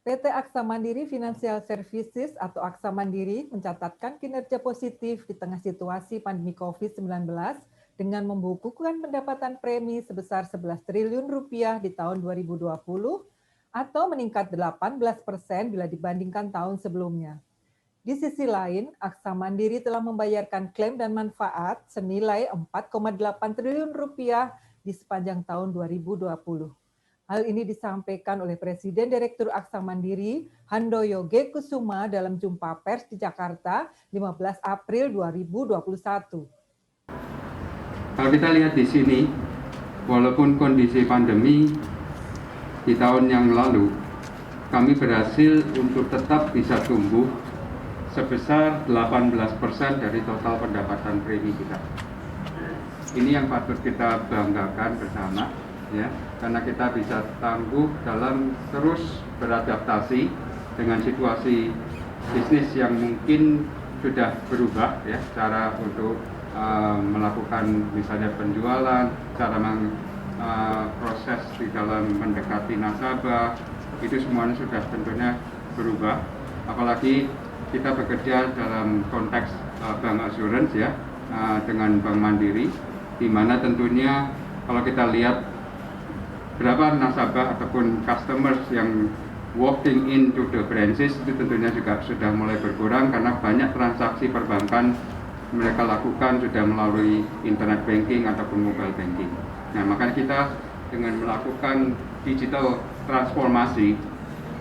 PT Aksa Mandiri Financial Services atau Aksa Mandiri mencatatkan kinerja positif di tengah situasi pandemi COVID-19 dengan membukukan pendapatan premi sebesar 11 triliun rupiah di tahun 2020 atau meningkat 18% bila dibandingkan tahun sebelumnya. Di sisi lain, Aksa Mandiri telah membayarkan klaim dan manfaat senilai 4,8 triliun rupiah di sepanjang tahun 2020. Hal ini disampaikan oleh Presiden Direktur Aksa Mandiri, Handoyo G. Kusuma dalam jumpa pers di Jakarta 15 April 2021. Kalau kita lihat di sini, walaupun kondisi pandemi di tahun yang lalu, kami berhasil untuk tetap bisa tumbuh sebesar 18% dari total pendapatan premi kita. Ini yang patut kita banggakan bersama, ya, karena kita bisa tangguh dalam terus beradaptasi dengan situasi bisnis yang mungkin sudah berubah, ya, cara untuk melakukan misalnya penjualan, cara proses di dalam mendekati nasabah, itu semuanya sudah tentunya berubah. Apalagi kita bekerja dalam konteks bank assurance, ya, dengan Bank Mandiri, di mana tentunya kalau kita lihat berapa nasabah ataupun customers yang walking into the branches itu tentunya juga sudah mulai berkurang karena banyak transaksi perbankan mereka lakukan sudah melalui internet banking ataupun mobile banking. Nah, maka kita dengan melakukan digital transformasi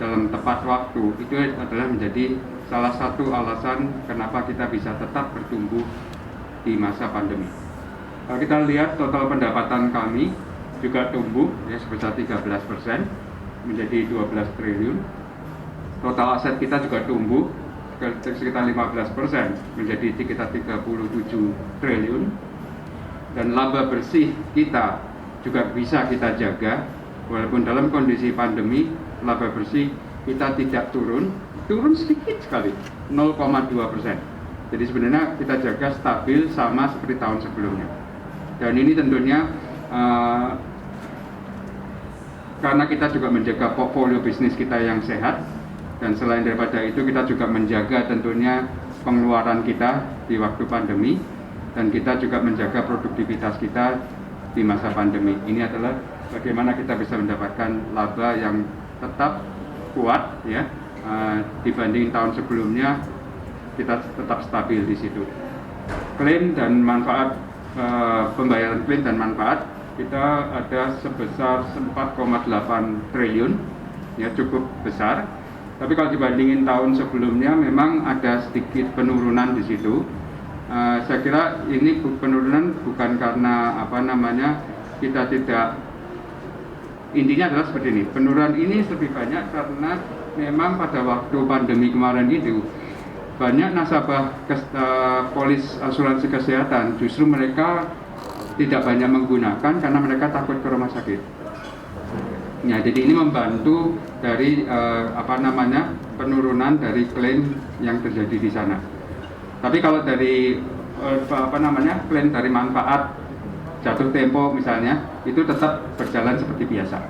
dalam tepat waktu itu adalah menjadi salah satu alasan kenapa kita bisa tetap bertumbuh di masa pandemi. Kalau kita lihat total pendapatan kami juga tumbuh, ya, sebesar 13% menjadi 12 triliun. Total aset kita juga tumbuh sekitar 15% menjadi sekitar 37 triliun. Dan laba bersih kita juga bisa kita jaga walaupun dalam kondisi pandemi laba bersih kita tidak turun sedikit sekali, 0,2%. Jadi sebenarnya kita jaga stabil sama seperti tahun sebelumnya. Dan ini tentunya karena kita juga menjaga portfolio bisnis kita yang sehat, dan selain daripada itu kita juga menjaga tentunya pengeluaran kita di waktu pandemi, dan kita juga menjaga produktivitas kita di masa pandemi. Ini adalah bagaimana kita bisa mendapatkan laba yang tetap kuat, ya, dibanding tahun sebelumnya kita tetap stabil di situ. Klaim dan manfaat, pembayaran klaim dan manfaat kita ada sebesar 4,8 triliun, ya, cukup besar. Tapi kalau dibandingin tahun sebelumnya memang ada sedikit penurunan di situ. Saya kira ini penurunan bukan karena kita tidak, intinya adalah seperti ini. Penurunan ini lebih banyak karena memang pada waktu pandemi kemarin itu banyak nasabah polis asuransi kesehatan justru mereka tidak banyak menggunakan karena mereka takut ke rumah sakit. Ya, jadi ini membantu dari penurunan dari klaim yang terjadi di sana. Tapi kalau dari klaim dari manfaat jatuh tempo misalnya itu tetap berjalan seperti biasa.